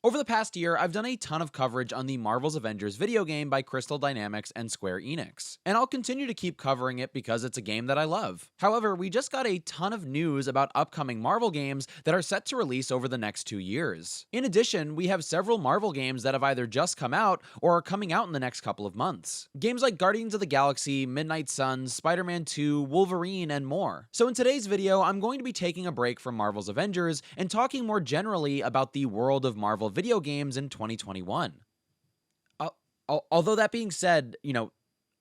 Over the past year, I've done a ton of coverage on the Marvel's Avengers video game by Crystal Dynamics and Square Enix, and I'll continue to keep covering it because it's a game that I love. However, we just got a ton of news about upcoming Marvel games that are set to release over the next 2 years. In addition, we have several Marvel games that have either just come out or are coming out in the next couple of months. Games like Guardians of the Galaxy, Midnight Suns, Spider-Man 2, Wolverine, and more. So in today's video, I'm going to be taking a break from Marvel's Avengers and talking more generally about the world of Marvel video games in 2021. Although that being said,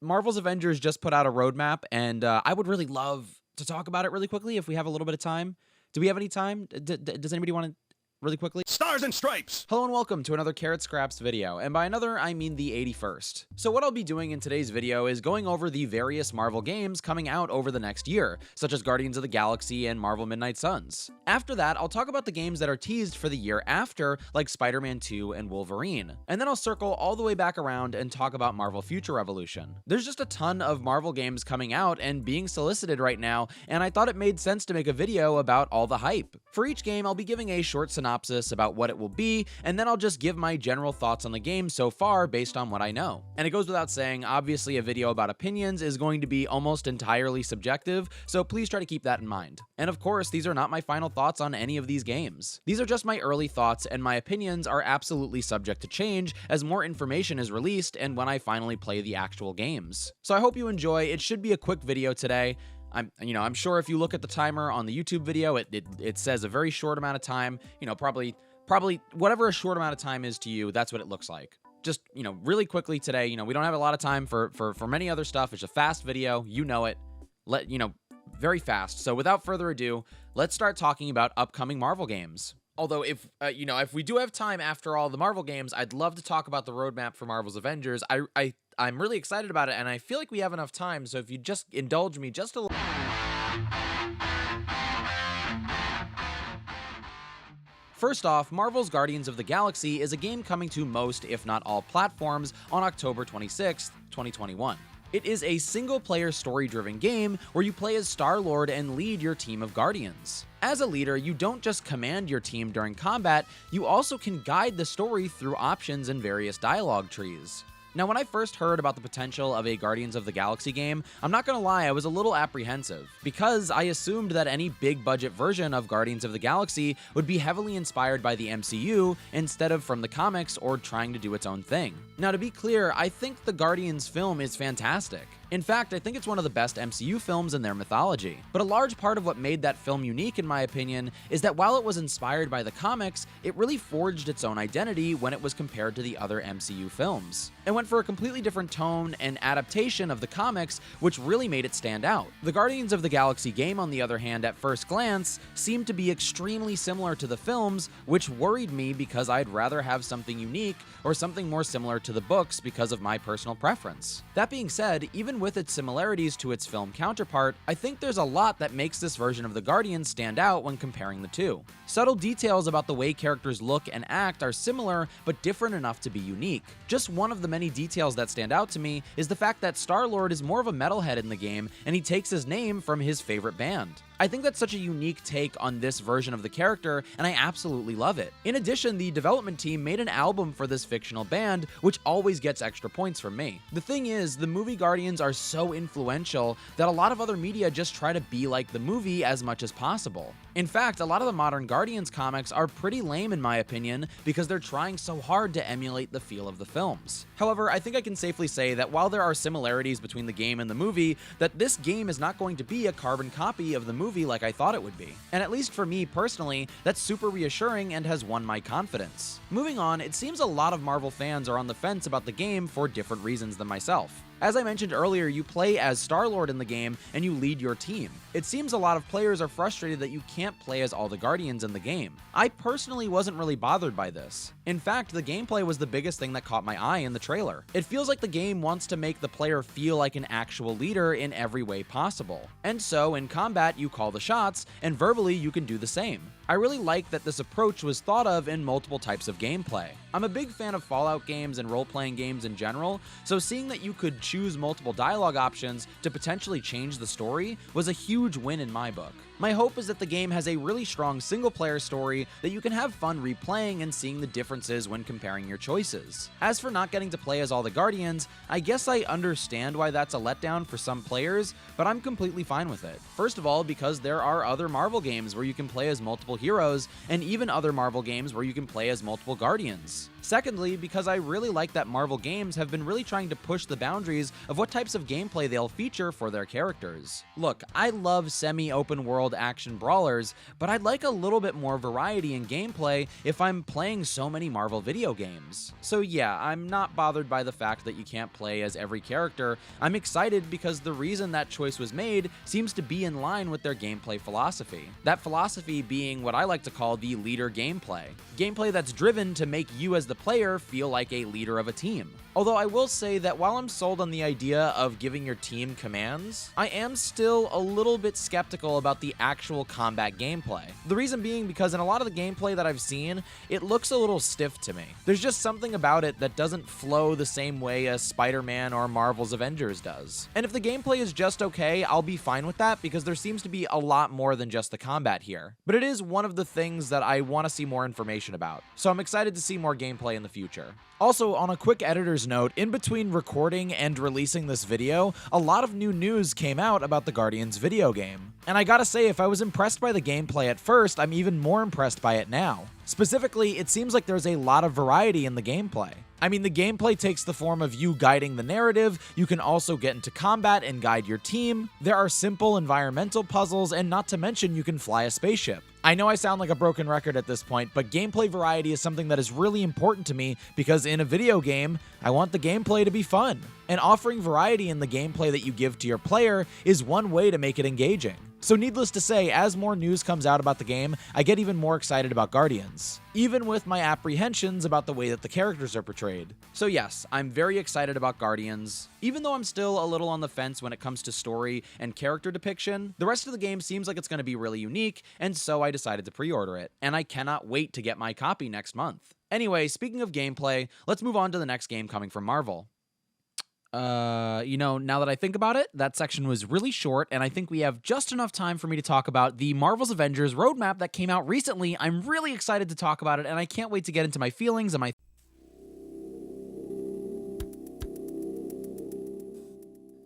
Marvel's Avengers just put out a roadmap, and I would really love to talk about it really quickly if we have a little bit of time. Do we have any time? Does anybody want to really quickly? Stars and Stripes! Hello and welcome to another Carrot Scraps video, and by another, I mean the 81st. So what I'll be doing in today's video is going over the various Marvel games coming out over the next year, such as Guardians of the Galaxy and Marvel Midnight Suns. After that, I'll talk about the games that are teased for the year after, like Spider-Man 2 and Wolverine. And then I'll circle all the way back around and talk about Marvel Future Revolution. There's just a ton of Marvel games coming out and being solicited right now, and I thought it made sense to make a video about all the hype. For each game, I'll be giving a short synopsis about what it will be, and then I'll just give my general thoughts on the game so far based on what I know. And it goes without saying, obviously a video about opinions is going to be almost entirely subjective, so please try to keep that in mind. And of course, these are not my final thoughts on any of these games. These are just my early thoughts, and my opinions are absolutely subject to change as more information is released and when I finally play the actual games. So I hope you enjoy. It should be a quick video today. I'm sure if you look at the timer on the YouTube video, it says a very short amount of time, probably whatever a short amount of time is to you, that's what it looks like. Just, really quickly today, we don't have a lot of time for many other stuff. It's a fast video, it. Very fast. So without further ado, let's start talking about upcoming Marvel games. Although if we do have time after all the Marvel games, I'd love to talk about the roadmap for Marvel's Avengers. I'm really excited about it, and I feel like we have enough time, so if you just indulge me just a little. First off, Marvel's Guardians of the Galaxy is a game coming to most, if not all, platforms on October 26th, 2021. It is a single-player story-driven game where you play as Star-Lord and lead your team of Guardians. As a leader, you don't just command your team during combat, you also can guide the story through options and various dialogue trees. Now, when I first heard about the potential of a Guardians of the Galaxy game, I'm not gonna lie, I was a little apprehensive, because I assumed that any big-budget version of Guardians of the Galaxy would be heavily inspired by the MCU instead of from the comics or trying to do its own thing. Now, to be clear, I think the Guardians film is fantastic. In fact, I think it's one of the best MCU films in their mythology. But a large part of what made that film unique, in my opinion, is that while it was inspired by the comics, it really forged its own identity when it was compared to the other MCU films. It went for a completely different tone and adaptation of the comics, which really made it stand out. The Guardians of the Galaxy game, on the other hand, at first glance, seemed to be extremely similar to the films, which worried me because I'd rather have something unique or something more similar to the books because of my personal preference. That being said, even with its similarities to its film counterpart, I think there's a lot that makes this version of the Guardians stand out when comparing the two. Subtle details about the way characters look and act are similar, but different enough to be unique. Just one of the many details that stand out to me is the fact that Star-Lord is more of a metalhead in the game, and he takes his name from his favorite band. I think that's such a unique take on this version of the character, and I absolutely love it. In addition, the development team made an album for this fictional band, which always gets extra points from me. The thing is, the movie Guardians are so influential that a lot of other media just try to be like the movie as much as possible. In fact, a lot of the modern Guardians comics are pretty lame in my opinion because they're trying so hard to emulate the feel of the films. However, I think I can safely say that while there are similarities between the game and the movie, that this game is not going to be a carbon copy of the movie like I thought it would be. And at least for me personally, that's super reassuring and has won my confidence. Moving on, it seems a lot of Marvel fans are on the fence about the game for different reasons than myself. As I mentioned earlier, you play as Star-Lord in the game and you lead your team. It seems a lot of players are frustrated that you can't play as all the Guardians in the game. I personally wasn't really bothered by this. In fact, the gameplay was the biggest thing that caught my eye in the trailer. It feels like the game wants to make the player feel like an actual leader in every way possible. And so, in combat, you call the shots, and verbally you can do the same. I really like that this approach was thought of in multiple types of gameplay. I'm a big fan of Fallout games and role-playing games in general, so seeing that you could choose multiple dialogue options to potentially change the story was a huge win in my book. My hope is that the game has a really strong single-player story that you can have fun replaying and seeing the differences when comparing your choices. As for not getting to play as all the Guardians, I guess I understand why that's a letdown for some players, but I'm completely fine with it. First of all, because there are other Marvel games where you can play as multiple heroes, and even other Marvel games where you can play as multiple Guardians. Secondly, because I really like that Marvel games have been really trying to push the boundaries of what types of gameplay they'll feature for their characters. Look, I love semi-open world action brawlers, but I'd like a little bit more variety in gameplay if I'm playing so many Marvel video games. So yeah, I'm not bothered by the fact that you can't play as every character. I'm excited because the reason that choice was made seems to be in line with their gameplay philosophy. That philosophy being what I like to call the leader gameplay. Gameplay that's driven to make you as the player feel like a leader of a team. Although I will say that while I'm sold on the idea of giving your team commands, I am still a little bit skeptical about the actual combat gameplay. The reason being because in a lot of the gameplay that I've seen, it looks a little stiff to me. There's just something about it that doesn't flow the same way as Spider-Man or Marvel's Avengers does. And if the gameplay is just okay, I'll be fine with that because there seems to be a lot more than just the combat here. But it is one of the things that I want to see more information about. So I'm excited to see more gameplay in the future. Also, on a quick editor's note, in between recording and releasing this video, a lot of new news came out about the Guardians video game. And I gotta say, if I was impressed by the gameplay at first, I'm even more impressed by it now. Specifically, it seems like there's a lot of variety in the gameplay. I mean, the gameplay takes the form of you guiding the narrative, you can also get into combat and guide your team, there are simple environmental puzzles, and not to mention you can fly a spaceship. I know I sound like a broken record at this point, but gameplay variety is something that is really important to me because in a video game, I want the gameplay to be fun. And offering variety in the gameplay that you give to your player is one way to make it engaging. So needless to say, as more news comes out about the game, I get even more excited about Guardians, even with my apprehensions about the way that the characters are portrayed. So yes, I'm very excited about Guardians. Even though I'm still a little on the fence when it comes to story and character depiction, the rest of the game seems like it's going to be really unique, and so I decided to pre-order it, and I cannot wait to get my copy next month. Anyway, speaking of gameplay, let's move on to the next game coming from Marvel. Now that I think about it, that section was really short, and I think we have just enough time for me to talk about the Marvel's Avengers roadmap that came out recently. I'm really excited to talk about it, and I can't wait to get into my feelings and my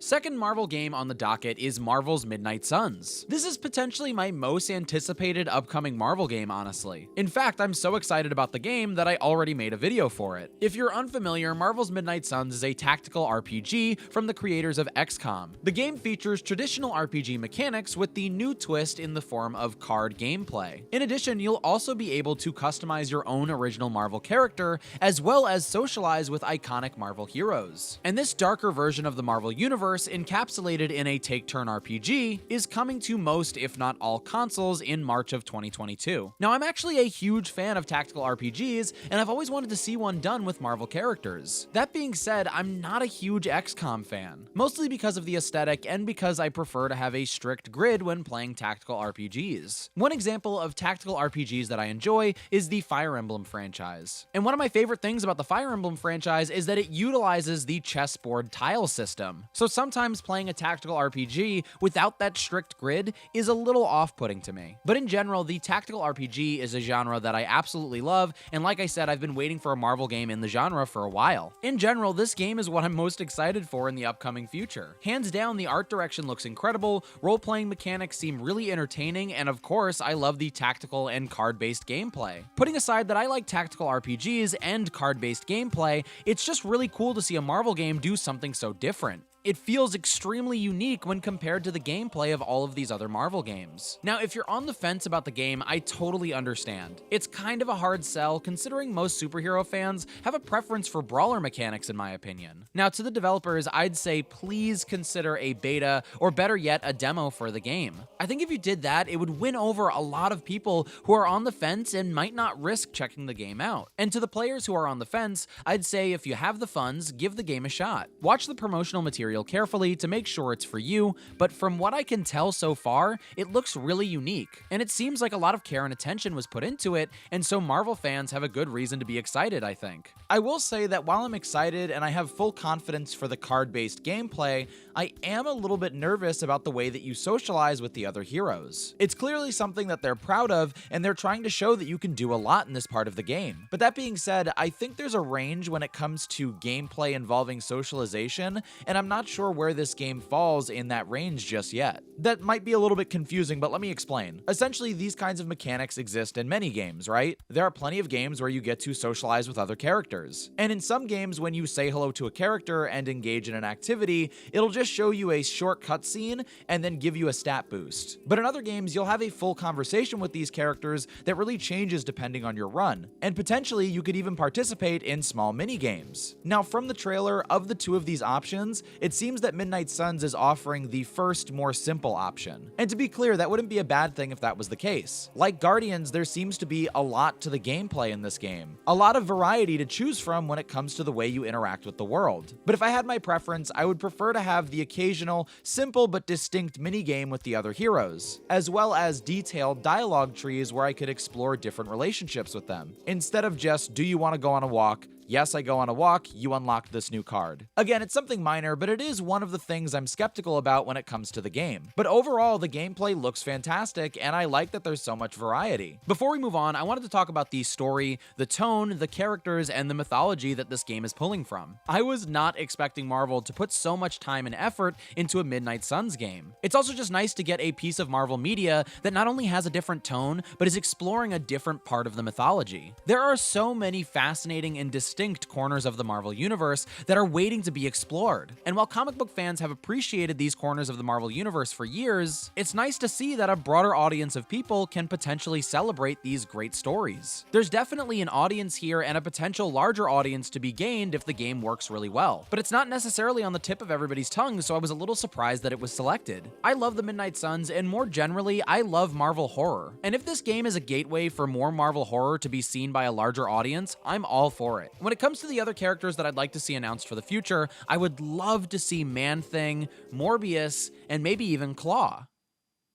second Marvel game on the docket is Marvel's Midnight Suns. This is potentially my most anticipated upcoming Marvel game, honestly. In fact, I'm so excited about the game that I already made a video for it. If you're unfamiliar, Marvel's Midnight Suns is a tactical RPG from the creators of XCOM. The game features traditional RPG mechanics with the new twist in the form of card gameplay. In addition, you'll also be able to customize your own original Marvel character, as well as socialize with iconic Marvel heroes. And this darker version of the Marvel universe, encapsulated in a take-turn RPG, is coming to most, if not all, consoles in March of 2022. Now, I'm actually a huge fan of tactical RPGs, and I've always wanted to see one done with Marvel characters. That being said, I'm not a huge XCOM fan, mostly because of the aesthetic and because I prefer to have a strict grid when playing tactical RPGs. One example of tactical RPGs that I enjoy is the Fire Emblem franchise. And one of my favorite things about the Fire Emblem franchise is that it utilizes the chessboard tile system. So sometimes playing a tactical RPG without that strict grid is a little off-putting to me. But in general, the tactical RPG is a genre that I absolutely love, and like I said, I've been waiting for a Marvel game in the genre for a while. In general, this game is what I'm most excited for in the upcoming future. Hands down, the art direction looks incredible, role-playing mechanics seem really entertaining, and of course, I love the tactical and card-based gameplay. Putting aside that I like tactical RPGs and card-based gameplay, it's just really cool to see a Marvel game do something so different. It feels extremely unique when compared to the gameplay of all of these other Marvel games. Now, if you're on the fence about the game, I totally understand. It's kind of a hard sell considering most superhero fans have a preference for brawler mechanics in my opinion. Now, to the developers, I'd say please consider a beta or better yet, a demo for the game. I think if you did that, it would win over a lot of people who are on the fence and might not risk checking the game out. And to the players who are on the fence, I'd say if you have the funds, give the game a shot. Watch the promotional material material carefully to make sure it's for you, but from what I can tell so far, it looks really unique, and it seems like a lot of care and attention was put into it, and so Marvel fans have a good reason to be excited, I think. I will say that while I'm excited and I have full confidence for the card-based gameplay, I am a little bit nervous about the way that you socialize with the other heroes. It's clearly something that they're proud of, and they're trying to show that you can do a lot in this part of the game. But that being said, I think there's a range when it comes to gameplay involving socialization, and I'm not sure where this game falls in that range just yet. That might be a little bit confusing, but let me explain. Essentially, these kinds of mechanics exist in many games, right? There are plenty of games where you get to socialize with other characters. And in some games, when you say hello to a character and engage in an activity, it'll just show you a short cutscene and then give you a stat boost. But in other games, you'll have a full conversation with these characters that really changes depending on your run. And potentially, you could even participate in small mini-games. Now, from the trailer, of the two of these options, it seems that Midnight Suns is offering the first, more simple option. And to be clear, that wouldn't be a bad thing if that was the case. Like Guardians, there seems to be a lot to the gameplay in this game. A lot of variety to choose from when it comes to the way you interact with the world. But if I had my preference, I would prefer to have the occasional, simple but distinct minigame with the other heroes, as well as detailed dialogue trees where I could explore different relationships with them, instead of just, do you want to go on a walk? Yes, I go on a walk, you unlock this new card. Again, it's something minor, but it is one of the things I'm skeptical about when it comes to the game. But overall, the gameplay looks fantastic, and I like that there's so much variety. Before we move on, I wanted to talk about the story, the tone, the characters, and the mythology that this game is pulling from. I was not expecting Marvel to put so much time and effort into a Midnight Suns game. It's also just nice to get a piece of Marvel media that not only has a different tone, but is exploring a different part of the mythology. There are so many fascinating and distinct corners of the Marvel universe that are waiting to be explored. And while comic book fans have appreciated these corners of the Marvel universe for years, it's nice to see that a broader audience of people can potentially celebrate these great stories. There's definitely an audience here and a potential larger audience to be gained if the game works really well. But it's not necessarily on the tip of everybody's tongue, so I was a little surprised that it was selected. I love the Midnight Suns, and more generally, I love Marvel horror. And if this game is a gateway for more Marvel horror to be seen by a larger audience, I'm all for it. When it comes to the other characters that I'd like to see announced for the future, I would love to see Man-Thing, Morbius, and maybe even Claw.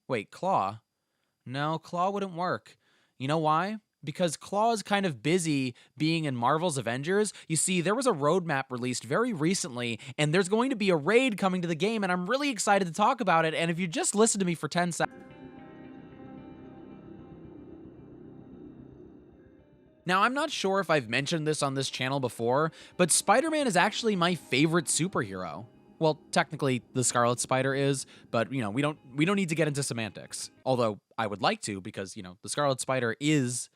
Wait, Claw? No, Claw wouldn't work. You know why? Because Claw is kind of busy being in Marvel's Avengers. You see, there was a roadmap released very recently, and there's going to be a raid coming to the game, and I'm really excited to talk about it, and if you just listen to me for 10 seconds... Now, I'm not sure if I've mentioned this on this channel before, but Spider-Man is actually my favorite superhero. Well, technically, the Scarlet Spider is, but, you know, we don't need to get into semantics. Although, I would like to, because, you know, the Scarlet Spider is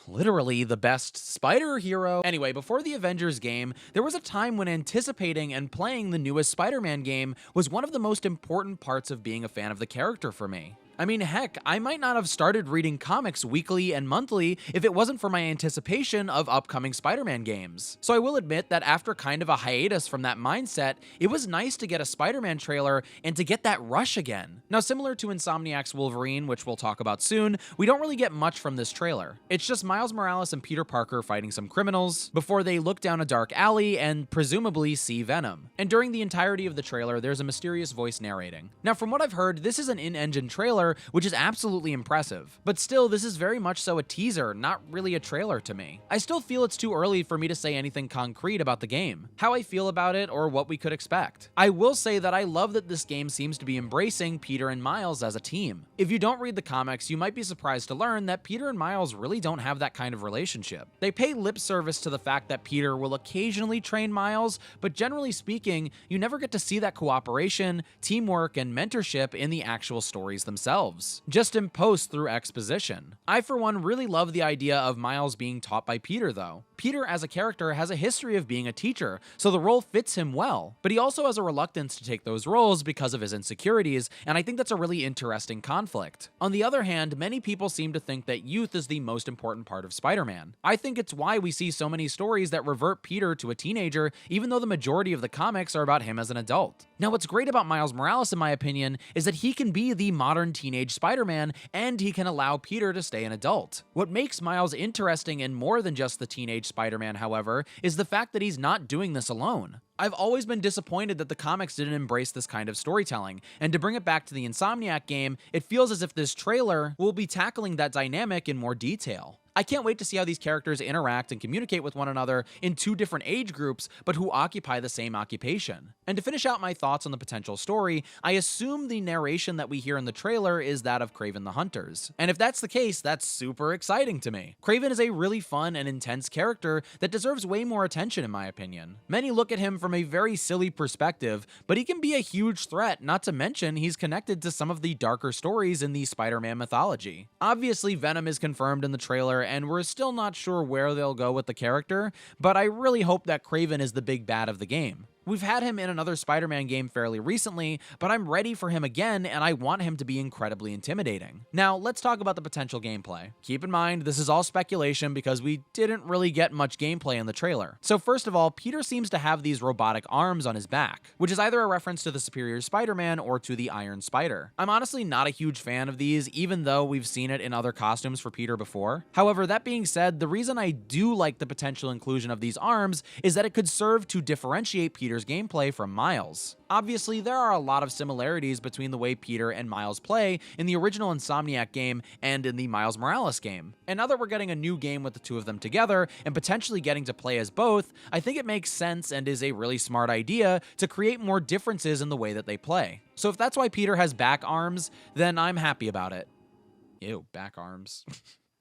literally the best spider hero. Anyway, before the Avengers game, there was a time when anticipating and playing the newest Spider-Man game was one of the most important parts of being a fan of the character for me. I mean, heck, I might not have started reading comics weekly and monthly if it wasn't for my anticipation of upcoming Spider-Man games. So I will admit that after kind of a hiatus from that mindset, it was nice to get a Spider-Man trailer and to get that rush again. Now, similar to Insomniac's Wolverine, which we'll talk about soon, we don't really get much from this trailer. It's just Miles Morales and Peter Parker fighting some criminals before they look down a dark alley and presumably see Venom. And during the entirety of the trailer, there's a mysterious voice narrating. Now, from what I've heard, this is an in-engine trailer, which is absolutely impressive. But still, this is very much so a teaser, not really a trailer to me. I still feel it's too early for me to say anything concrete about the game, how I feel about it, or what we could expect. I will say that I love that this game seems to be embracing Peter and Miles as a team. If you don't read the comics, you might be surprised to learn that Peter and Miles really don't have that kind of relationship. They pay lip service to the fact that Peter will occasionally train Miles, but generally speaking, you never get to see that cooperation, teamwork, and mentorship in the actual stories themselves, just imposed through exposition. I, for one, really love the idea of Miles being taught by Peter, though. Peter, as a character, has a history of being a teacher, so the role fits him well, but he also has a reluctance to take those roles because of his insecurities, and I think that's a really interesting conflict. On the other hand, many people seem to think that youth is the most important part of Spider-Man. I think it's why we see so many stories that revert Peter to a teenager, even though the majority of the comics are about him as an adult. Now, what's great about Miles Morales, in my opinion, is that he can be the modern teenage Spider-Man, and he can allow Peter to stay an adult. What makes Miles interesting in more than just the teenage Spider-Man, however, is the fact that he's not doing this alone. I've always been disappointed that the comics didn't embrace this kind of storytelling, and to bring it back to the Insomniac game, it feels as if this trailer will be tackling that dynamic in more detail. I can't wait to see how these characters interact and communicate with one another in two different age groups, but who occupy the same occupation. And to finish out my thoughts on the potential story, I assume the narration that we hear in the trailer is that of Kraven the Hunters. And if that's the case, that's super exciting to me. Kraven is a really fun and intense character that deserves way more attention in my opinion. Many look at him from a very silly perspective, but he can be a huge threat, not to mention he's connected to some of the darker stories in the Spider-Man mythology. Obviously, Venom is confirmed in the trailer, and we're still not sure where they'll go with the character, but I really hope that Kraven is the big bad of the game. We've had him in another Spider-Man game fairly recently, but I'm ready for him again, and I want him to be incredibly intimidating. Now, let's talk about the potential gameplay. Keep in mind, this is all speculation because we didn't really get much gameplay in the trailer. So first of all, Peter seems to have these robotic arms on his back, which is either a reference to the Superior Spider-Man or to the Iron Spider. I'm honestly not a huge fan of these, even though we've seen it in other costumes for Peter before. However, that being said, the reason I do like the potential inclusion of these arms is that it could serve to differentiate Peter's gameplay from Miles. Obviously, there are a lot of similarities between the way Peter and Miles play in the original Insomniac game and in the Miles Morales game. And now that we're getting a new game with the two of them together and potentially getting to play as both, I think it makes sense and is a really smart idea to create more differences in the way that they play. So if that's why Peter has back arms, then I'm happy about it. Ew, back arms.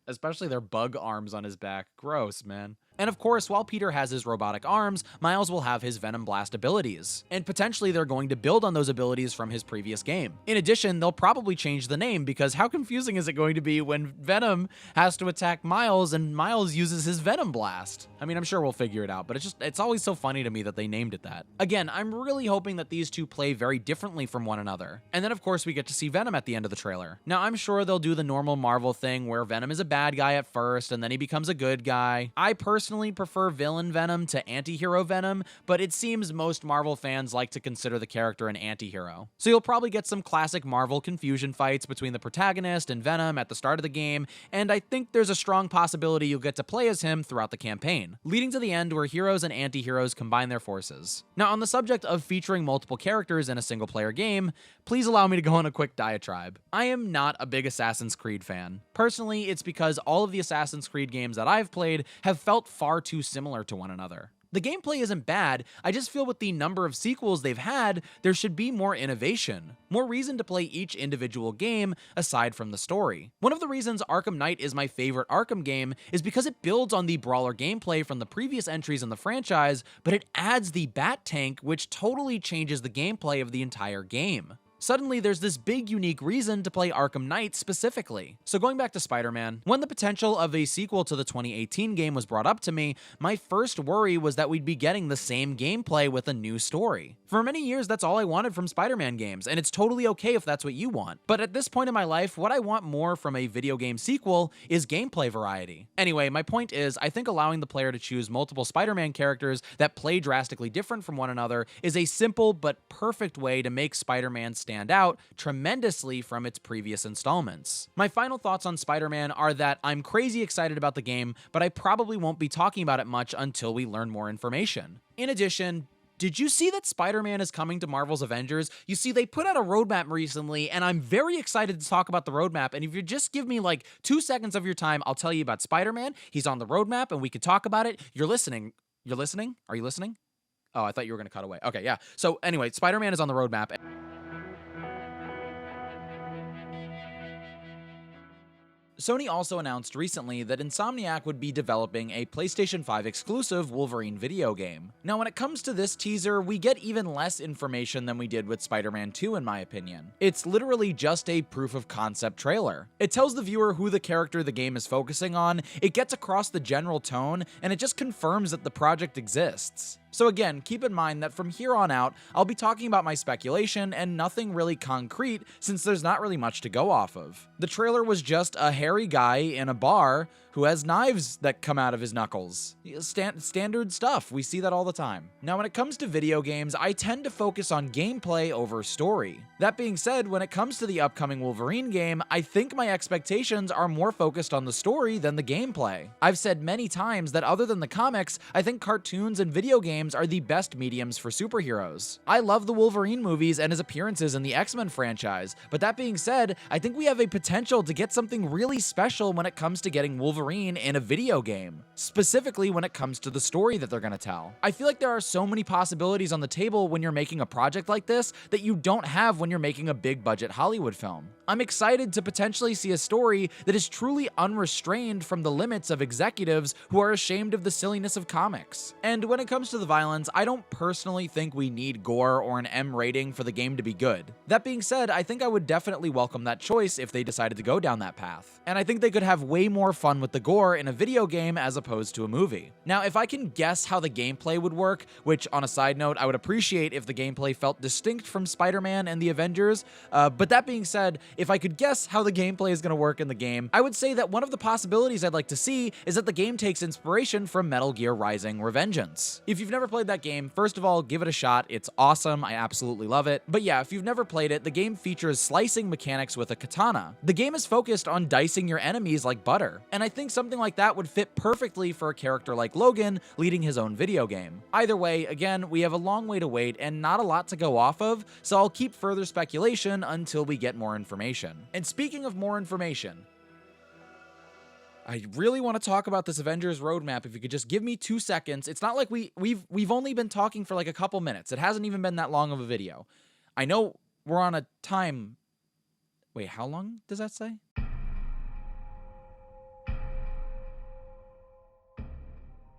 Especially their bug arms on his back. Gross, man. And of course, while Peter has his robotic arms, Miles will have his Venom Blast abilities, and potentially they're going to build on those abilities from his previous game. In addition, they'll probably change the name, because how confusing is it going to be when Venom has to attack Miles and Miles uses his Venom Blast? I mean, I'm sure we'll figure it out, but it's always so funny to me that they named it that. Again, I'm really hoping that these two play very differently from one another. And then of course we get to see Venom at the end of the trailer. Now I'm sure they'll do the normal Marvel thing where Venom is a bad guy at first and then he becomes a good guy. I personally prefer villain Venom to anti-hero Venom, but it seems most Marvel fans like to consider the character an anti-hero. So you'll probably get some classic Marvel confusion fights between the protagonist and Venom at the start of the game, and I think there's a strong possibility you'll get to play as him throughout the campaign, leading to the end where heroes and anti-heroes combine their forces. Now, on the subject of featuring multiple characters in a single-player game, please allow me to go on a quick diatribe. I am not a big Assassin's Creed fan. Personally, it's because all of the Assassin's Creed games that I've played have felt far too similar to one another. The gameplay isn't bad, I just feel with the number of sequels they've had, there should be more innovation. More reason to play each individual game aside from the story. One of the reasons Arkham Knight is my favorite Arkham game is because it builds on the brawler gameplay from the previous entries in the franchise, but it adds the Bat Tank, which totally changes the gameplay of the entire game. Suddenly, there's this big unique reason to play Arkham Knight specifically. So going back to Spider-Man, when the potential of a sequel to the 2018 game was brought up to me, my first worry was that we'd be getting the same gameplay with a new story. For many years, that's all I wanted from Spider-Man games, and it's totally okay if that's what you want. But at this point in my life, what I want more from a video game sequel is gameplay variety. Anyway, my point is, I think allowing the player to choose multiple Spider-Man characters that play drastically different from one another is a simple but perfect way to make Spider-Man stand out tremendously from its previous installments. My final thoughts on Spider-Man are that I'm crazy excited about the game, but I probably won't be talking about it much until we learn more information. In addition, did you see that Spider-Man is coming to Marvel's Avengers? You see, they put out a roadmap recently, and I'm very excited to talk about the roadmap, and if you just give me like 2 seconds of your time, I'll tell you about Spider-Man. He's on the roadmap, and we could talk about it. You're listening. You're listening? Are you listening? Oh, I thought you were going to cut away. Okay, yeah. So anyway, Spider-Man is on the roadmap. Sony also announced recently that Insomniac would be developing a PlayStation 5 exclusive Wolverine video game. Now, when it comes to this teaser, we get even less information than we did with Spider-Man 2 in my opinion. It's literally just a proof of concept trailer. It tells the viewer who the character the game is focusing on, it gets across the general tone, and it just confirms that the project exists. So again, keep in mind that from here on out, I'll be talking about my speculation and nothing really concrete since there's not really much to go off of. The trailer was just a hairy guy in a bar who has knives that come out of his knuckles. Standard stuff, we see that all the time. Now when it comes to video games, I tend to focus on gameplay over story. That being said, when it comes to the upcoming Wolverine game, I think my expectations are more focused on the story than the gameplay. I've said many times that other than the comics, I think cartoons and video games games are the best mediums for superheroes. I love the Wolverine movies and his appearances in the X-Men franchise, but that being said, I think we have a potential to get something really special when it comes to getting Wolverine in a video game, specifically when it comes to the story that they're gonna tell. I feel like there are so many possibilities on the table when you're making a project like this that you don't have when you're making a big budget Hollywood film. I'm excited to potentially see a story that is truly unrestrained from the limits of executives who are ashamed of the silliness of comics. And when it comes to the violence, I don't personally think we need gore or an M rating for the game to be good. That being said, I think I would definitely welcome that choice if they decided to go down that path. And I think they could have way more fun with the gore in a video game as opposed to a movie. Now, if I can guess how the gameplay would work, which on a side note, I would appreciate if the gameplay felt distinct from Spider-Man and the Avengers, but that being said, if I could guess how the gameplay is going to work in the game, I would say that one of the possibilities I'd like to see is that the game takes inspiration from Metal Gear Rising: Revengeance. If you've never played that game, first of all, give it a shot. It's awesome. I absolutely love it. But yeah, if you've never played it, the game features slicing mechanics with a katana. The game is focused on dicing your enemies like butter, and I think something like that would fit perfectly for a character like Logan leading his own video game. Either way, again, we have a long way to wait and not a lot to go off of, so I'll keep further speculation until we get more information. And speaking of more information, I really want to talk about this Avengers roadmap. If you could just give me 2 seconds. It's not like we've only been talking for like a couple minutes. It hasn't even been that long of a video. I know we're on a time. Wait, how long does that say?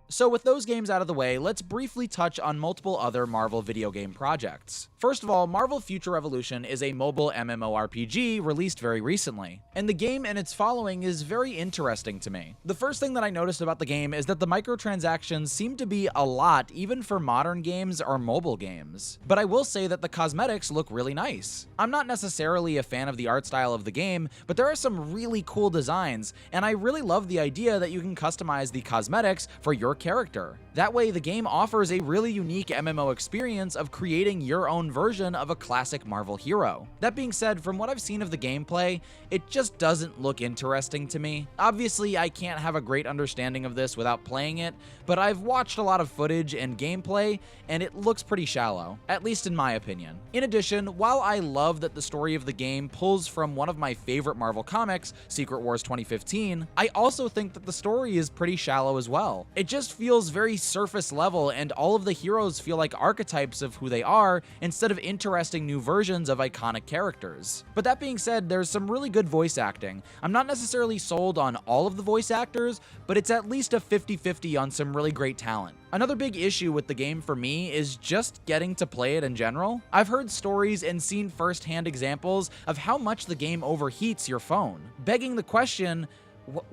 So with those games out of the way, let's briefly touch on multiple other Marvel video game projects. First of all, Marvel Future Revolution is a mobile MMORPG released very recently, and the game and its following is very interesting to me. The first thing that I noticed about the game is that the microtransactions seem to be a lot even for modern games or mobile games, but I will say that the cosmetics look really nice. I'm not necessarily a fan of the art style of the game, but there are some really cool designs, and I really love the idea that you can customize the cosmetics for your character. That way, the game offers a really unique MMO experience of creating your own version of a classic Marvel hero. That being said, from what I've seen of the gameplay, it just doesn't look interesting to me. Obviously, I can't have a great understanding of this without playing it, but I've watched a lot of footage and gameplay, and it looks pretty shallow, at least in my opinion. In addition, while I love that the story of the game pulls from one of my favorite Marvel comics, Secret Wars 2015, I also think that the story is pretty shallow as well. It just feels very surface level, and all of the heroes feel like archetypes of who they are instead of interesting new versions of iconic characters. But that being said, there's some really good voice acting. I'm not necessarily sold on all of the voice actors, but it's at least a 50-50 on some really great talent. Another big issue with the game for me is just getting to play it in general. I've heard stories and seen firsthand examples of how much the game overheats your phone, begging the question,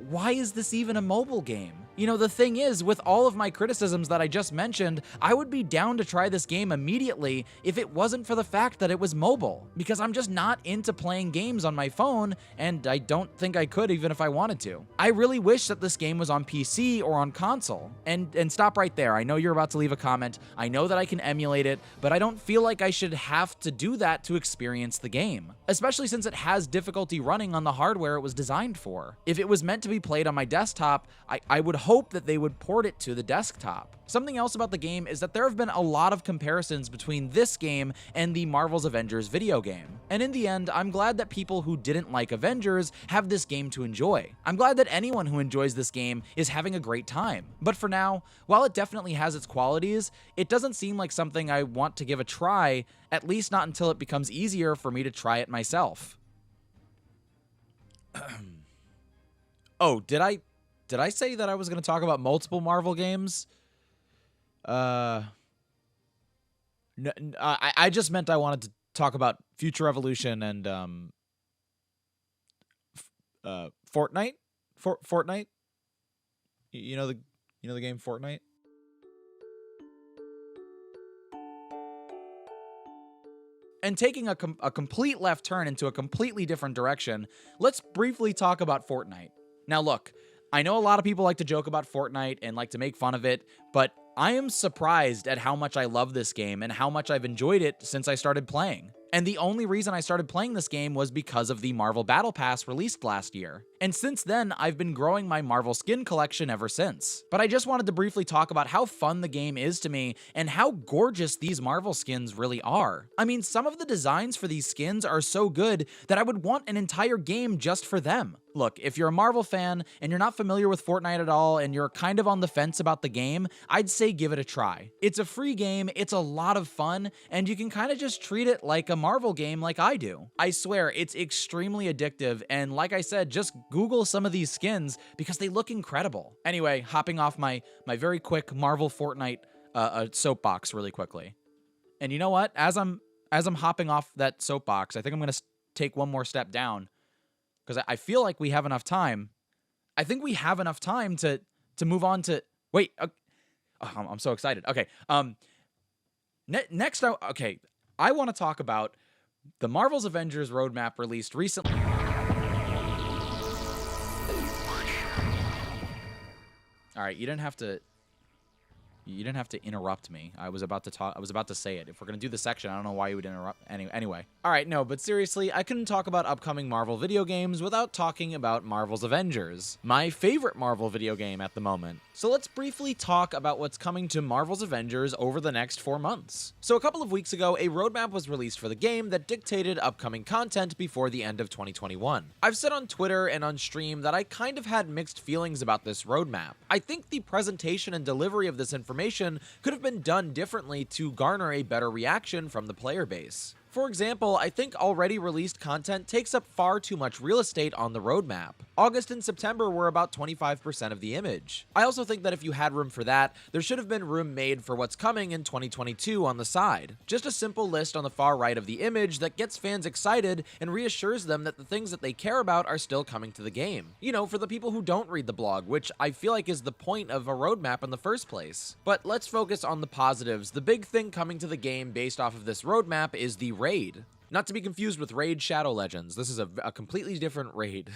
why is this even a mobile game? You know, the thing is, with all of my criticisms that I just mentioned, I would be down to try this game immediately if it wasn't for the fact that it was mobile, because I'm just not into playing games on my phone, and I don't think I could even if I wanted to. I really wish that this game was on PC or on console. And stop right there. I know you're about to leave a comment. I know that I can emulate it, but I don't feel like I should have to do that to experience the game, especially since it has difficulty running on the hardware it was designed for. If it was meant to be played on my desktop, I would hope that they would port it to the desktop. Something else about the game is that there have been a lot of comparisons between this game and the Marvel's Avengers video game. And in the end, I'm glad that people who didn't like Avengers have this game to enjoy. I'm glad that anyone who enjoys this game is having a great time. But for now, while it definitely has its qualities, it doesn't seem like something I want to give a try, at least not until it becomes easier for me to try it myself. Oh, did I say that I was going to talk about multiple Marvel games? No, I just meant I wanted to talk about Future Revolution and Fortnite. Fortnite. You know the game Fortnite? And taking a complete left turn into a completely different direction, let's briefly talk about Fortnite. Now look, I know a lot of people like to joke about Fortnite and like to make fun of it, but I am surprised at how much I love this game and how much I've enjoyed it since I started playing. And the only reason I started playing this game was because of the Marvel Battle Pass released last year. And since then, I've been growing my Marvel skin collection ever since. But I just wanted to briefly talk about how fun the game is to me and how gorgeous these Marvel skins really are. I mean, some of the designs for these skins are so good that I would want an entire game just for them. Look, if you're a Marvel fan and you're not familiar with Fortnite at all and you're kind of on the fence about the game, I'd say give it a try. It's a free game, it's a lot of fun, and you can kind of just treat it like a Marvel game like I do. I swear, it's extremely addictive, and like I said, just Google some of these skins because they look incredible. Anyway, hopping off my very quick Marvel Fortnite soapbox really quickly. And you know what? As I'm hopping off that soapbox, I think I'm going to take one more step down. Because I feel like we have enough time. I think we have enough time to move on to... Wait. I'm so excited. Okay. Next, I want to talk about the Marvel's Avengers roadmap released recently. All right, you didn't have to interrupt me. I was about to say it. If we're going to do the section, I don't know why you would interrupt. Anyway. All right, no, but seriously, I couldn't talk about upcoming Marvel video games without talking about Marvel's Avengers, my favorite Marvel video game at the moment. So let's briefly talk about what's coming to Marvel's Avengers over the next 4 months. So a couple of weeks ago, a roadmap was released for the game that dictated upcoming content before the end of 2021. I've said on Twitter and on stream that I kind of had mixed feelings about this roadmap. I think the presentation and delivery of this information could have been done differently to garner a better reaction from the player base. For example, I think already released content takes up far too much real estate on the roadmap. August and September were about 25% of the image. I also think that if you had room for that, there should have been room made for what's coming in 2022 on the side. Just a simple list on the far right of the image that gets fans excited and reassures them that the things that they care about are still coming to the game. You know, for the people who don't read the blog, which I feel like is the point of a roadmap in the first place. But let's focus on the positives. The big thing coming to the game based off of this roadmap is the raid. Not to be confused with Raid Shadow Legends. This is a completely different raid.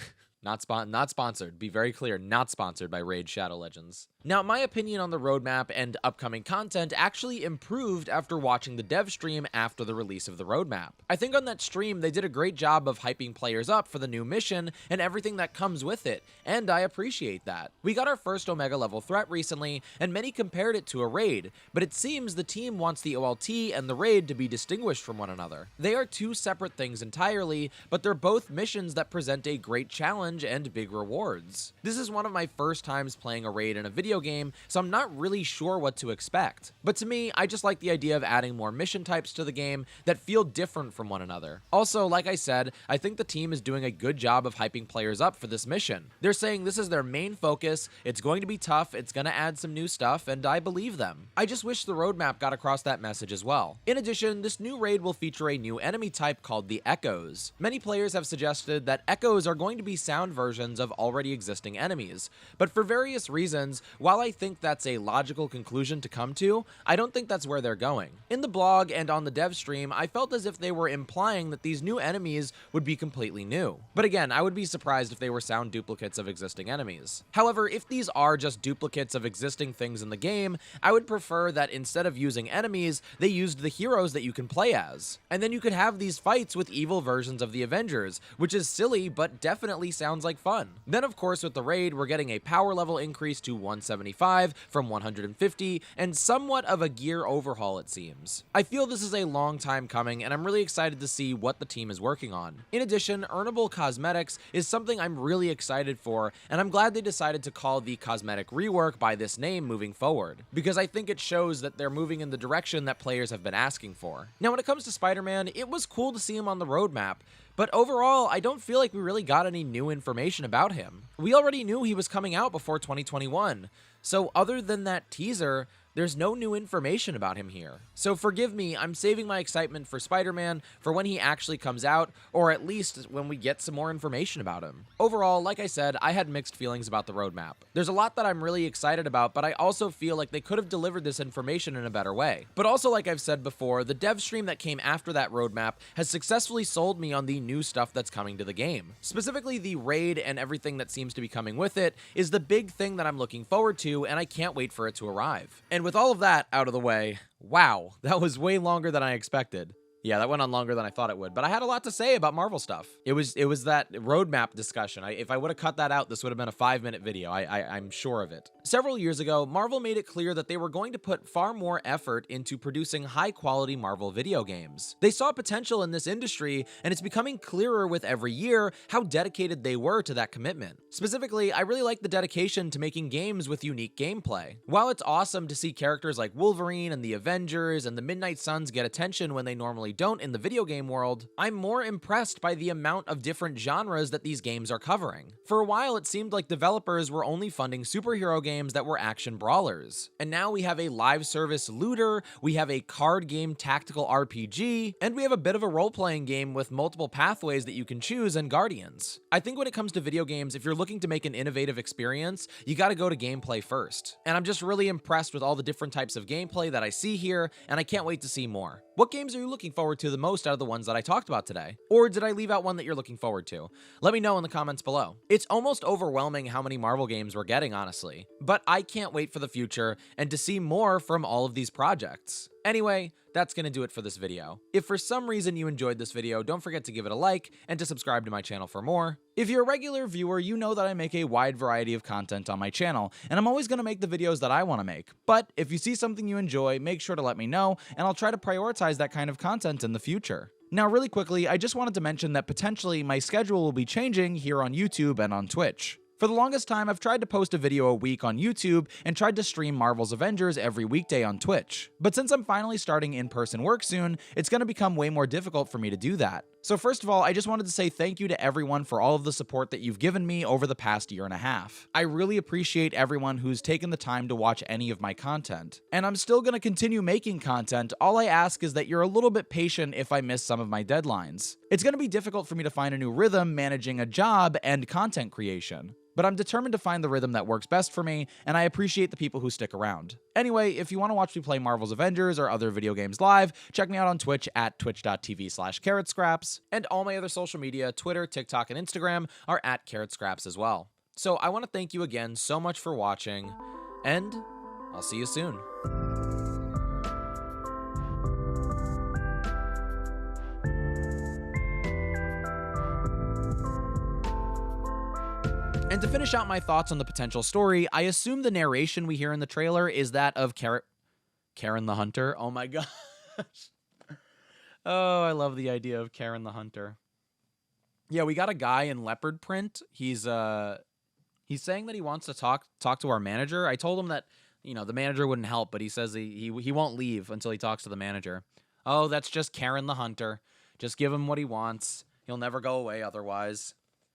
Not sponsored. Be very clear, not sponsored by Raid Shadow Legends. Now, my opinion on the roadmap and upcoming content actually improved after watching the dev stream after the release of the roadmap. I think on that stream, they did a great job of hyping players up for the new mission and everything that comes with it, and I appreciate that. We got our first Omega level threat recently, and many compared it to a raid, but it seems the team wants the OLT and the raid to be distinguished from one another. They are two separate things entirely, but they're both missions that present a great challenge and big rewards. This is one of my first times playing a raid in a video game, so I'm not really sure what to expect. But to me, I just like the idea of adding more mission types to the game that feel different from one another. Also, like I said, I think the team is doing a good job of hyping players up for this mission. They're saying this is their main focus, it's going to be tough, it's going to add some new stuff, and I believe them. I just wish the roadmap got across that message as well. In addition, this new raid will feature a new enemy type called the Echoes. Many players have suggested that Echoes are going to be sound versions of already existing enemies, but for various reasons, while I think that's a logical conclusion to come to, I don't think that's where they're going. In the blog and on the dev stream, I felt as if they were implying that these new enemies would be completely new. But again, I would be surprised if they were sound duplicates of existing enemies. However, if these are just duplicates of existing things in the game, I would prefer that instead of using enemies, they used the heroes that you can play as. And then you could have these fights with evil versions of the Avengers, which is silly but definitely sounds like fun. Then of course with the raid, we're getting a power level increase to 175 from 150, and somewhat of a gear overhaul it seems. I feel this is a long time coming, and I'm really excited to see what the team is working on. In addition, earnable cosmetics is something I'm really excited for, and I'm glad they decided to call the cosmetic rework by this name moving forward, because I think it shows that they're moving in the direction that players have been asking for. Now when it comes to Spider-Man, it was cool to see him on the roadmap, but overall, I don't feel like we really got any new information about him. We already knew he was coming out before 2021, so other than that teaser, there's no new information about him here. So forgive me, I'm saving my excitement for Spider-Man for when he actually comes out, or at least when we get some more information about him. Overall, like I said, I had mixed feelings about the roadmap. There's a lot that I'm really excited about, but I also feel like they could have delivered this information in a better way. But also, like I've said before, the dev stream that came after that roadmap has successfully sold me on the new stuff that's coming to the game. Specifically, the raid and everything that seems to be coming with it is the big thing that I'm looking forward to to, and I can't wait for it to arrive. And with all of that out of the way, wow, that was way longer than I expected. Yeah, that went on longer than I thought it would, but I had a lot to say about Marvel stuff. It was that roadmap discussion. If I would have cut that out, this would have been a 5-minute video. I'm sure of it. Several years ago, Marvel made it clear that they were going to put far more effort into producing high-quality Marvel video games. They saw potential in this industry, and it's becoming clearer with every year how dedicated they were to that commitment. Specifically, I really like the dedication to making games with unique gameplay. While it's awesome to see characters like Wolverine and the Avengers and the Midnight Suns get attention when they normally don't in the video game world, I'm more impressed by the amount of different genres that these games are covering. For a while, it seemed like developers were only funding superhero games that were action brawlers. And now we have a live service looter, we have a card game tactical RPG, and we have a bit of a role-playing game with multiple pathways that you can choose and Guardians. I think when it comes to video games, if you're looking to make an innovative experience, you gotta go to gameplay first. And I'm just really impressed with all the different types of gameplay that I see here, and I can't wait to see more. What games are you looking forward to the most out of the ones that I talked about today? Or did I leave out one that you're looking forward to? Let me know in the comments below. It's almost overwhelming how many Marvel games we're getting, honestly. But I can't wait for the future and to see more from all of these projects. Anyway, that's gonna do it for this video. If for some reason you enjoyed this video, don't forget to give it a like and to subscribe to my channel for more. If you're a regular viewer, you know that I make a wide variety of content on my channel, and I'm always gonna make the videos that I wanna make. But if you see something you enjoy, make sure to let me know, and I'll try to prioritize that kind of content in the future. Now, really quickly, I just wanted to mention that potentially my schedule will be changing here on YouTube and on Twitch. For the longest time, I've tried to post a video a week on YouTube and tried to stream Marvel's Avengers every weekday on Twitch. But since I'm finally starting in-person work soon, it's going to become way more difficult for me to do that. So first of all, I just wanted to say thank you to everyone for all of the support that you've given me over the past year and a half. I really appreciate everyone who's taken the time to watch any of my content. And I'm still going to continue making content. All I ask is that you're a little bit patient if I miss some of my deadlines. It's going to be difficult for me to find a new rhythm managing a job and content creation. But I'm determined to find the rhythm that works best for me, and I appreciate the people who stick around. Anyway, if you want to watch me play Marvel's Avengers or other video games live, check me out on Twitch at twitch.tv/carrotscraps, and all my other social media, Twitter, TikTok, and Instagram, are at carrotscraps as well. So I want to thank you again so much for watching, and I'll see you soon. And to finish out my thoughts on the potential story, I assume the narration we hear in the trailer is that of Karen the Hunter. Oh my gosh. Oh, I love the idea of Karen the Hunter. Yeah, we got a guy in leopard print. He's saying that he wants to talk to our manager. I told him that, you know, the manager wouldn't help, but he says he won't leave until he talks to the manager. Oh, that's just Karen the Hunter. Just give him what he wants. He'll never go away otherwise.